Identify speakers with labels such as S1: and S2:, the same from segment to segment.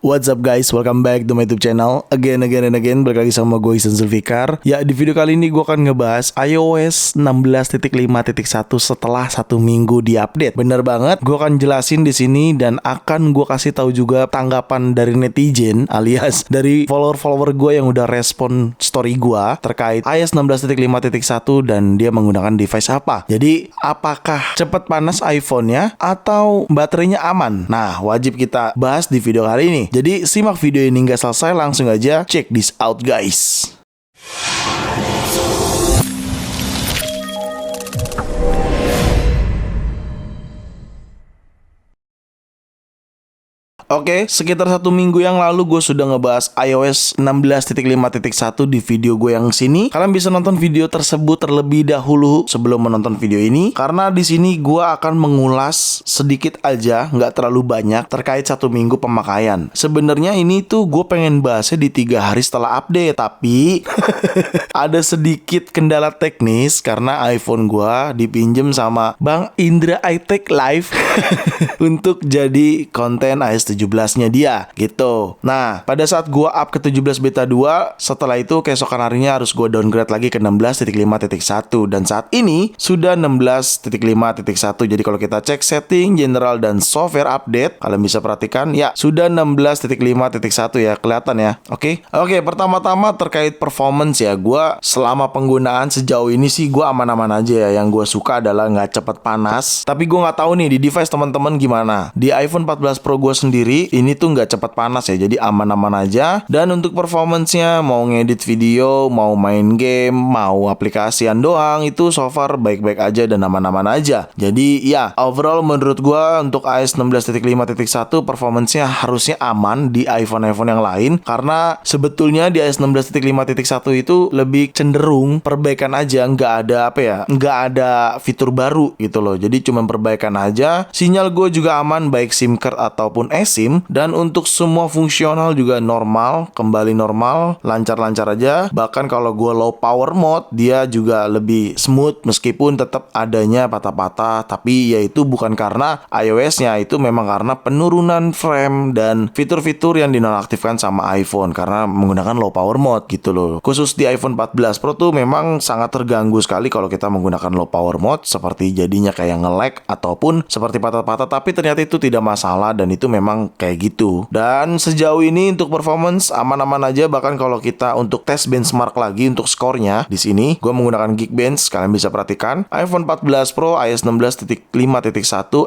S1: What's up guys, welcome back to my YouTube channel. Again, balik lagi sama gue Ihsan Zulfikar. Ya, di video kali ini gue akan ngebahas iOS 16.5.1 setelah 1 minggu diupdate. Bener banget, gue akan jelasin di sini dan akan gue kasih tahu juga tanggapan dari netizen alias dari follower-follower gue yang udah respon story gue terkait iOS 16.5.1 dan dia menggunakan device apa. Jadi, apakah cepat panas iPhone-nya atau baterainya aman? Nah, wajib kita bahas di video kali ini. Jadi simak video ini nggak selesai, langsung aja check this out guys. Oke, sekitar 1 minggu yang lalu gue sudah ngebahas iOS 16.5.1 di video gue yang sini. Kalian bisa nonton video tersebut terlebih dahulu sebelum menonton video ini, karena di sini gue akan mengulas sedikit aja, nggak terlalu banyak terkait 1 minggu pemakaian. Sebenarnya ini tuh gue pengen bahasnya di 3 hari setelah update, tapi ada sedikit kendala teknis karena iPhone gue dipinjem sama Bang Indra iTech Live untuk jadi konten iOS 17-nya dia gitu. Nah, pada saat gua up ke 17 beta 2, setelah itu keesokan harinya harus gua downgrade lagi ke 16.5.1 dan saat ini sudah 16.5.1. Jadi kalau kita cek setting, general dan software update, kalian bisa perhatikan ya sudah 16.5.1 ya, kelihatan ya. Oke, pertama-tama terkait performance ya, gua selama penggunaan sejauh ini sih gua aman-aman aja ya. Yang gua suka adalah nggak cepet panas. Tapi gua nggak tahu nih di device teman-teman gimana. Di iPhone 14 Pro gua sendiri ini tuh nggak cepat panas ya, jadi aman-aman aja. Dan untuk performance-nya, mau ngedit video, mau main game, mau aplikasian doang, itu so far baik-baik aja dan aman-aman aja. Jadi ya, overall menurut gua untuk iOS 16.5.1 performance-nya harusnya aman di iPhone-iPhone yang lain, karena sebetulnya di iOS 16.5.1 itu lebih cenderung perbaikan aja, nggak ada fitur baru gitu loh. Jadi cuma perbaikan aja. Sinyal gue juga aman, baik SIM card ataupun eSIM, dan untuk semua fungsional juga normal, kembali normal, lancar-lancar aja. Bahkan kalau gue low power mode, dia juga lebih smooth meskipun tetap adanya patah-patah, tapi ya itu bukan karena iOS-nya, itu memang karena penurunan frame dan fitur-fitur yang dinonaktifkan sama iPhone karena menggunakan low power mode gitu loh. Khusus di iPhone 14 Pro tuh memang sangat terganggu sekali kalau kita menggunakan low power mode, seperti jadinya kayak nge-lag ataupun seperti patah-patah, tapi ternyata itu tidak masalah dan itu memang kayak gitu. Dan sejauh ini untuk performance aman-aman aja. Bahkan kalau kita untuk tes benchmark lagi untuk skornya, di sini gue menggunakan Geekbench. Kalian bisa perhatikan iPhone 14 Pro iOS 16.5.1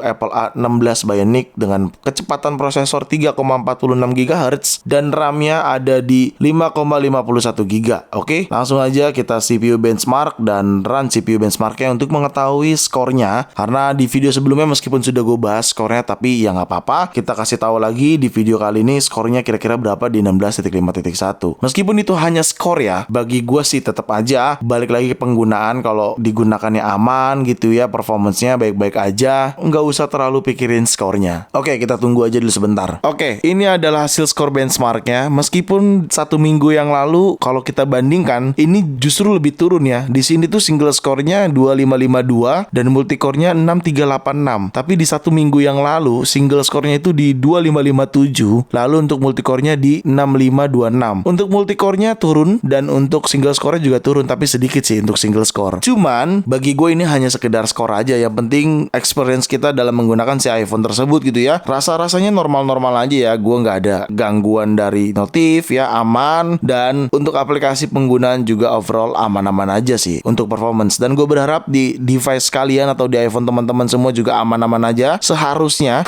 S1: Apple A16 Bionic dengan kecepatan prosesor 3,46 GHz dan RAM-nya ada di 5,51 GB. Oke, langsung aja kita CPU benchmark dan run CPU benchmarknya untuk mengetahui skornya. Karena di video sebelumnya meskipun sudah gue bahas skornya, tapi ya nggak apa-apa, kita kasih tahu lagi di video kali ini skornya kira-kira berapa di 16.5.1. Meskipun itu hanya skor ya, bagi gue sih tetap aja balik lagi ke penggunaan. Kalau digunakannya aman gitu ya, performance-nya baik-baik aja, nggak usah terlalu pikirin skornya. Oke, kita tunggu aja dulu sebentar. Oke, ini adalah hasil skor benchmarknya. Meskipun 1 minggu yang lalu kalau kita bandingkan, ini justru lebih turun ya. Di sini tuh single skornya 2552 dan multicore-nya 6386. Tapi di 1 minggu yang lalu single skornya itu di 2557, lalu untuk multicore-nya di 6526. Untuk multicore-nya turun dan untuk single score-nya juga turun, tapi sedikit sih untuk single score. Cuman bagi gue ini hanya sekedar skor aja. Yang penting experience kita dalam menggunakan si iPhone tersebut gitu ya. Rasanya normal-normal aja ya. Gue nggak ada gangguan dari notif ya, aman. Dan untuk aplikasi penggunaan juga overall aman-aman aja sih untuk performance. Dan gue berharap di device kalian atau di iPhone teman-teman semua juga aman-aman aja seharusnya.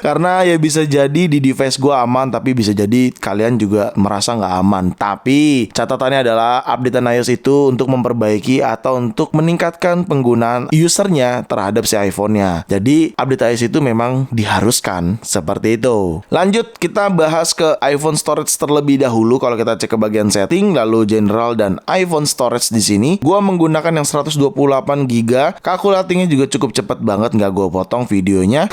S1: Karena ya bisa jadi di device gue aman, tapi bisa jadi kalian juga merasa nggak aman. Tapi catatannya adalah updatean iOS itu untuk memperbaiki atau untuk meningkatkan penggunaan usernya terhadap si iPhone-nya. Jadi update iOS itu memang diharuskan seperti itu. Lanjut kita bahas ke iPhone storage terlebih dahulu. Kalau kita cek ke bagian setting, lalu general dan iPhone storage di sini, gue menggunakan yang 128 GB. Calculatingnya juga cukup cepat banget, nggak gue potong videonya.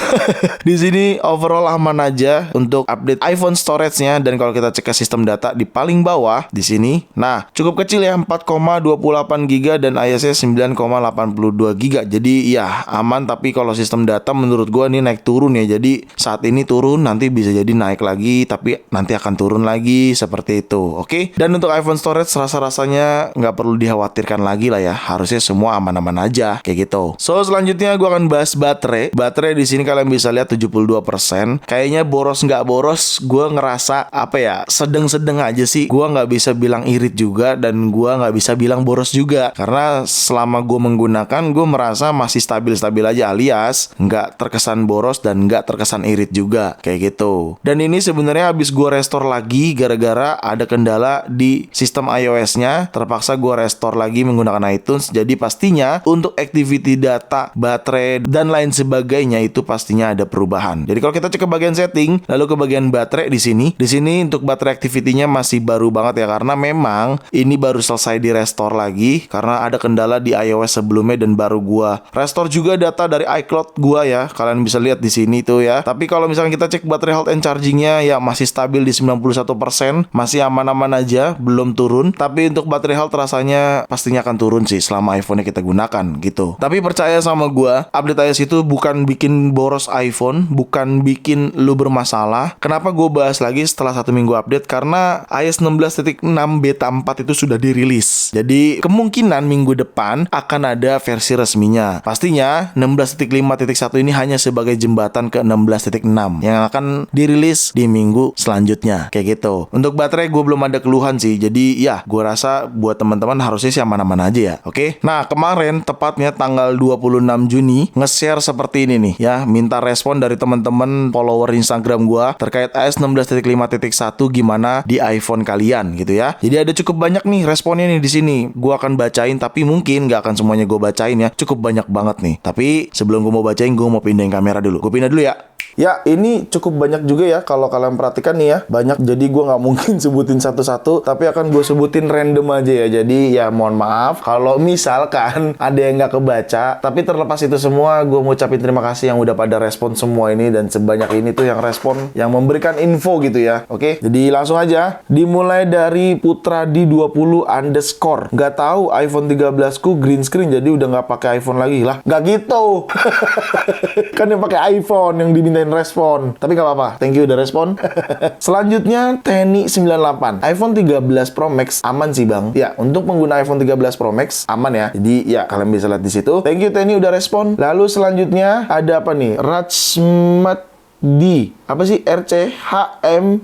S1: Di sini overall aman aja untuk update iPhone storage-nya. Dan kalau kita cek ke sistem data di paling bawah di sini, nah cukup kecil ya, 4,28 GB dan ISS 9,82 GB. Jadi ya aman, tapi kalau sistem data menurut gua nih naik turun ya. Jadi saat ini turun, nanti bisa jadi naik lagi, tapi nanti akan turun lagi seperti itu. Oke. Dan untuk iPhone storage rasa-rasanya nggak perlu dikhawatirkan lagi lah ya. Harusnya semua aman-aman aja kayak gitu. So selanjutnya gua akan bahas baterai. Baterai di sini kalian bisa lihat 72%. Kayaknya boros nggak boros, gua ngerasa apa ya, sedang-sedang aja sih. Gua nggak bisa bilang irit juga dan gua nggak bisa bilang boros juga, karena selama gua menggunakan, gua merasa masih stabil-stabil aja, alias nggak terkesan boros dan nggak terkesan irit juga kayak gitu. Dan ini sebenarnya habis gua restore lagi gara-gara ada kendala di sistem iOS-nya. Terpaksa gua restore lagi menggunakan iTunes. Jadi pastinya untuk activity data, baterai dan lain sebagainya itu pastinya ada perubahan. Jadi kalau kita cek ke bagian setting, lalu ke bagian baterai di sini untuk baterai activity-nya masih baru banget ya, karena memang ini baru selesai di restore lagi karena ada kendala di iOS sebelumnya dan baru gua restore juga data dari iCloud gua ya. Kalian bisa lihat di sini tuh ya. Tapi kalau misalnya kita cek baterai health and charging-nya ya masih stabil di 91%, masih aman-aman aja, belum turun. Tapi untuk baterai health rasanya pastinya akan turun sih selama iPhone-nya kita gunakan gitu. Tapi percaya sama gua, update iOS itu bukan bikin boros iPhone, bukan bikin lu bermasalah. Kenapa gue bahas lagi setelah 1 minggu update? Karena iOS 16.6 beta 4 itu sudah dirilis. Jadi kemungkinan minggu depan akan ada versi resminya. Pastinya 16.5.1 ini hanya sebagai jembatan ke 16.6 yang akan dirilis di minggu selanjutnya kayak gitu. Untuk baterai gue belum ada keluhan sih. Jadi ya gue rasa buat teman-teman harusnya sih aman-aman aja ya. Oke. Nah kemarin tepatnya tanggal 26 Juni nge-share seperti ini nih ya, minta respon dari teman-teman follower Instagram gua terkait iOS 16.5.1 gimana di iPhone kalian gitu ya. Jadi ada cukup banyak nih responnya nih di sini. Gua akan bacain, tapi mungkin nggak akan semuanya gua bacain ya. Cukup banyak banget nih. Tapi sebelum gua mau bacain, gua mau pindahin kamera dulu. Gua pindah dulu ya. Ya, ini cukup banyak juga ya kalau kalian perhatikan nih ya. Banyak, jadi gue nggak mungkin sebutin satu-satu, tapi akan gue sebutin random aja ya. Jadi ya mohon maaf kalau misalkan ada yang nggak kebaca. Tapi terlepas itu semua, gue mau ucapin terima kasih yang udah pada respon semua ini. Dan sebanyak ini tuh yang respon, yang memberikan info gitu ya. Oke, jadi langsung aja. Dimulai dari Putradi20 _ Nggak tahu iPhone 13 ku green screen, jadi udah nggak pakai iPhone lagi lah. Nggak gitu. Kan yang pakai iPhone yang diminta respon. Tapi gak apa-apa, thank you udah respon. Selanjutnya Tenny98, iPhone 13 Pro Max aman sih bang. Ya, untuk pengguna iPhone 13 Pro Max aman ya. Jadi ya kalian bisa lihat di situ. Thank you Tenny udah respon. Lalu selanjutnya ada apa nih? Rajmat di apa sih, RCHMNDTY,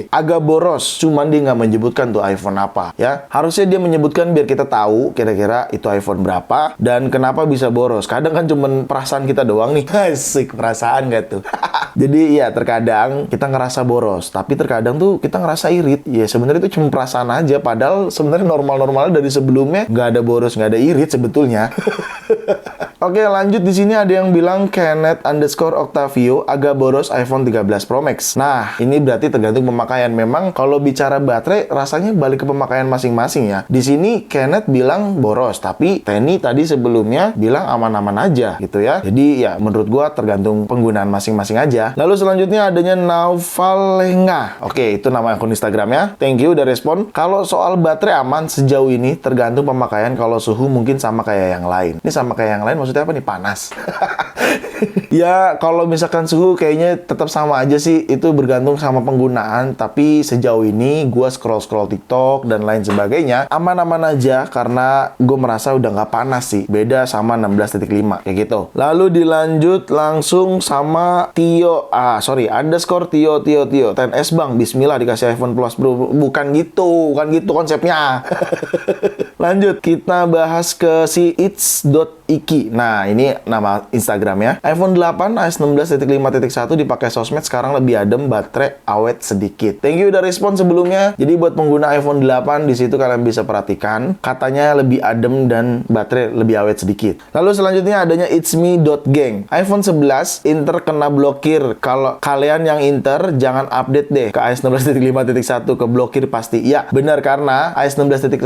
S1: agak boros, cuman dia nggak menyebutkan tuh iPhone apa ya. Harusnya dia menyebutkan biar kita tahu kira-kira itu iPhone berapa dan kenapa bisa boros. Kadang kan cuman perasaan kita doang nih. Asik, perasaan gak tuh? Jadi ya terkadang kita ngerasa boros, tapi terkadang tuh kita ngerasa irit. Ya sebenarnya itu cuma perasaan aja, padahal sebenarnya normal-normal dari sebelumnya nggak ada boros, nggak ada irit sebetulnya. Oke, lanjut di sini ada yang bilang Kenneth_Octavio agak boros iPhone 13 Pro Max. Nah, ini berarti tergantung pemakaian. Memang kalau bicara baterai rasanya balik ke pemakaian masing-masing ya. Di sini Kenneth bilang boros, tapi Tenny tadi sebelumnya bilang aman-aman aja gitu ya. Jadi ya menurut gua tergantung penggunaan masing-masing aja. Lalu selanjutnya adanya Nauvalenga. Oke, itu nama akun Instagramnya. Thank you udah respon. Kalau soal baterai aman sejauh ini tergantung pemakaian. Kalau suhu mungkin sama kayak yang lain. Ini sama kayak yang lain maksudnya apa nih? Panas. Ya kalau misalkan suhu kayaknya tetap sama aja sih. Itu bergantung sama penggunaan. Tapi sejauh ini gue scroll-scroll TikTok dan lain sebagainya aman-aman aja karena gue merasa udah nggak panas sih. Beda sama 16.5 kayak gitu. Lalu dilanjut langsung sama Tio. Tio 10S bang. Bismillah dikasih iPhone Plus bro. Bukan gitu konsepnya. Lanjut kita bahas ke si it's.iki. Nah ini nama Instagramnya. iPhone 8 iOS 16.5.1 dipakai sosmed sekarang lebih adem, baterai awet sedikit. Thank you udah respon sebelumnya. Jadi buat pengguna iPhone 8 di situ kalian bisa perhatikan katanya lebih adem dan baterai lebih awet sedikit. Lalu selanjutnya adanya itsme.gang. iPhone 11 Inter kena blokir. Kalau kalian yang Inter jangan update deh ke iOS 16.5.1, ke blokir pasti. Ya benar, karena iOS 16.1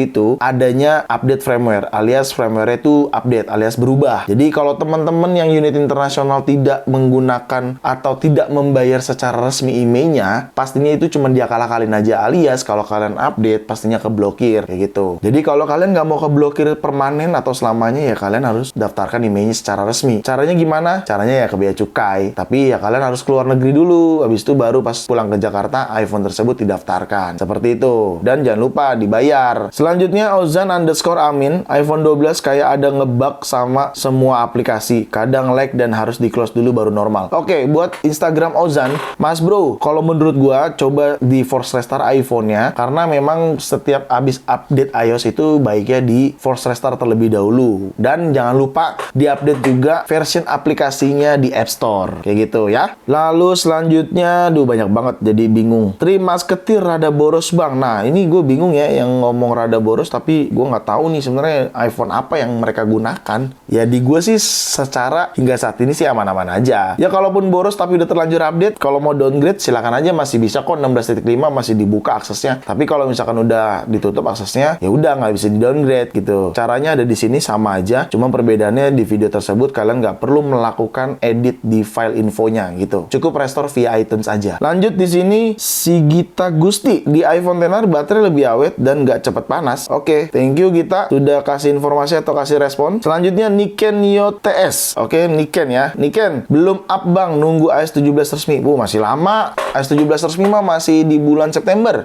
S1: itu adanya update firmware alias firmware itu update alias berubah. Jadi kalau teman-teman yang unit internasional internasional tidak menggunakan atau tidak membayar secara resmi IMEI-nya, pastinya itu cuma diakal-akalin aja, alias kalau kalian update pastinya keblokir kayak gitu. Jadi kalau kalian nggak mau keblokir permanen atau selamanya, ya kalian harus daftarkan IMEI-nya secara resmi. Caranya gimana? Caranya ya ke bea cukai, tapi ya kalian harus keluar negeri dulu, habis itu baru pas pulang ke Jakarta iPhone tersebut didaftarkan. Seperti itu. Dan jangan lupa dibayar. Selanjutnya Ozan_Amin, iPhone 12 kayak ada ngebug sama semua aplikasi, kadang lag dan harus di close dulu baru normal. Oke, buat Instagram Ozan, Mas Bro, kalau menurut gua coba di force restart iPhone-nya, karena memang setiap habis update iOS itu baiknya di force restart terlebih dahulu. Dan jangan lupa diupdate juga version aplikasinya di App Store kayak gitu ya. Lalu selanjutnya, banyak banget jadi bingung. Trimasketir rada boros bang. Nah ini gue bingung ya yang ngomong rada boros, tapi gue nggak tahu nih sebenarnya iPhone apa yang mereka gunakan. Ya di gue sih secara hingga saat ini sih aman-aman aja. Ya kalaupun boros tapi udah terlanjur update, kalau mau downgrade silakan aja, masih bisa kok. 16.5 masih dibuka aksesnya. Tapi kalau misalkan udah ditutup aksesnya, ya udah nggak bisa di downgrade gitu. Caranya ada di sini sama aja, cuma perbedaannya di video tersebut kalian nggak perlu melakukan edit di file infonya gitu. Cukup restore via iTunes aja. Lanjut di sini Sigita Gusti, di iPhone XR baterai lebih awet dan nggak cepat panas. Oke, thank you Gita sudah kasih informasi atau kasih respon. Selanjutnya Niken Yo TS. Oke, Niken ya. Niken, belum up bang, nunggu iOS 17 resmi. Masih lama. iOS 17 resmi mah masih di bulan September.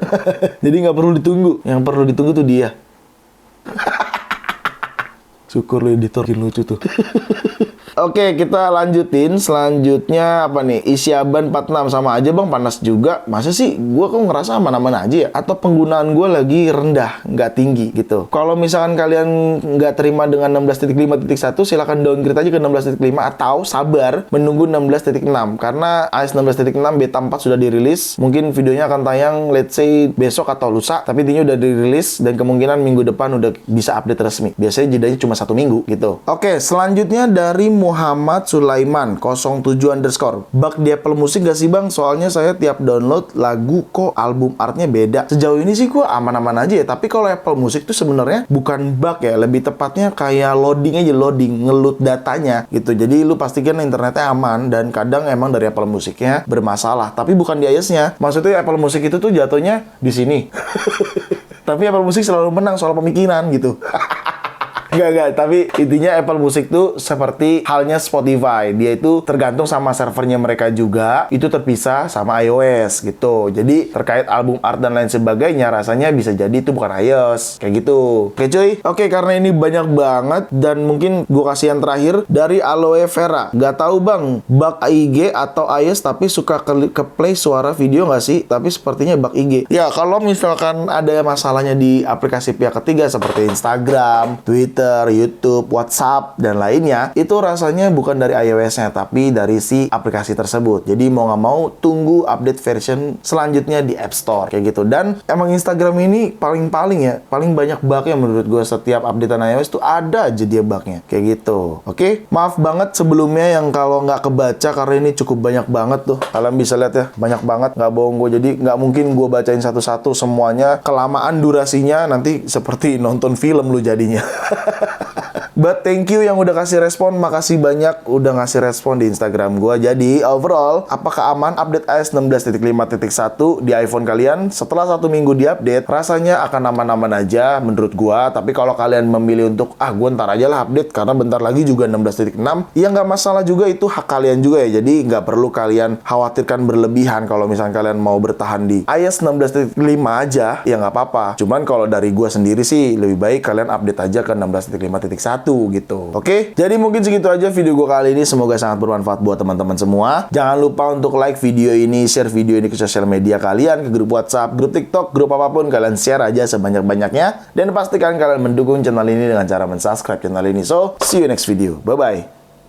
S1: Jadi nggak perlu ditunggu. Yang perlu ditunggu tuh dia. Syukur lo editorin lucu tuh. Oke, kita lanjutin. Selanjutnya apa nih? Isyaban 46, sama aja bang, panas juga. Masa sih? Gue kok ngerasa aman-aman aja ya? Atau penggunaan gue lagi rendah, nggak tinggi gitu. Kalau misalkan kalian nggak terima dengan 16.5.1, silahkan downgrade aja ke 16.5 atau sabar menunggu 16.6. Karena iOS 16.6 beta 4 sudah dirilis. Mungkin videonya akan tayang let's say besok atau lusa, tapi intinya udah dirilis dan kemungkinan minggu depan udah bisa update resmi. Biasanya jedanya cuma 1 minggu gitu. Oke, selanjutnya dari Muhammad Sulaiman 07 underscore. Bug di Apple Music gak sih bang? Soalnya saya tiap download lagu kok album artnya beda. Sejauh ini sih gue aman-aman aja ya. Tapi kalau Apple Music tuh sebenarnya bukan bug ya, lebih tepatnya kayak loading aja, ngeload datanya gitu. Jadi lu pastikan internetnya aman, dan kadang emang dari Apple Musicnya bermasalah. Tapi bukan di iOS-nya. Maksudnya Apple Music itu tuh jatuhnya di sini. Tapi Apple Music selalu menang soal pemikiran gitu. Enggak, tapi intinya Apple Music tuh seperti halnya Spotify. Dia itu tergantung sama servernya mereka juga, itu terpisah sama iOS gitu. Jadi terkait album art dan lain sebagainya, rasanya bisa jadi itu bukan iOS. Kayak gitu. Oke cuy. Oke, karena ini banyak banget dan mungkin gue kasih yang terakhir dari Aloe Vera. Gak tahu bang, bug IG atau iOS tapi suka ke play suara video nggak sih? Tapi sepertinya bug IG. Ya, kalau misalkan ada masalahnya di aplikasi pihak ketiga seperti Instagram, Twitter, YouTube, WhatsApp, dan lainnya, itu rasanya bukan dari iOS-nya, tapi dari si aplikasi tersebut. Jadi mau nggak mau tunggu update version selanjutnya di App Store kayak gitu. Dan emang Instagram ini paling banyak bugnya menurut gue. Setiap updatean iOS tuh ada aja dia bugnya kayak gitu. Oke, maaf banget sebelumnya yang kalau nggak kebaca, karena ini cukup banyak banget tuh. Kalian bisa lihat ya, banyak banget, nggak bohong gue. Jadi nggak mungkin gue bacain satu-satu semuanya, kelamaan durasinya, nanti seperti nonton film lu jadinya. But thank you yang udah kasih respon. Makasih banyak udah ngasih respon di Instagram gue. Jadi overall, apakah aman update iOS 16.5.1 di iPhone kalian? Setelah 1 minggu di update, rasanya akan aman-aman aja menurut gue. Tapi kalau kalian memilih untuk gue ntar aja lah update karena bentar lagi juga 16.6, ya nggak masalah juga, itu hak kalian juga ya. Jadi nggak perlu kalian khawatirkan berlebihan. Kalau misalnya kalian mau bertahan di iOS 16.5 aja, ya nggak apa-apa. Cuman kalau dari gue sendiri sih lebih baik kalian update aja ke 16.5.1 gitu. Oke, jadi mungkin segitu aja video gue kali ini. Semoga sangat bermanfaat buat teman-teman semua. Jangan lupa untuk like video ini, share video ini ke sosial media kalian, ke grup WhatsApp, grup TikTok, grup apapun, kalian share aja sebanyak-banyaknya. Dan pastikan kalian mendukung channel ini dengan cara mensubscribe channel ini. So, see you next video. Bye-bye.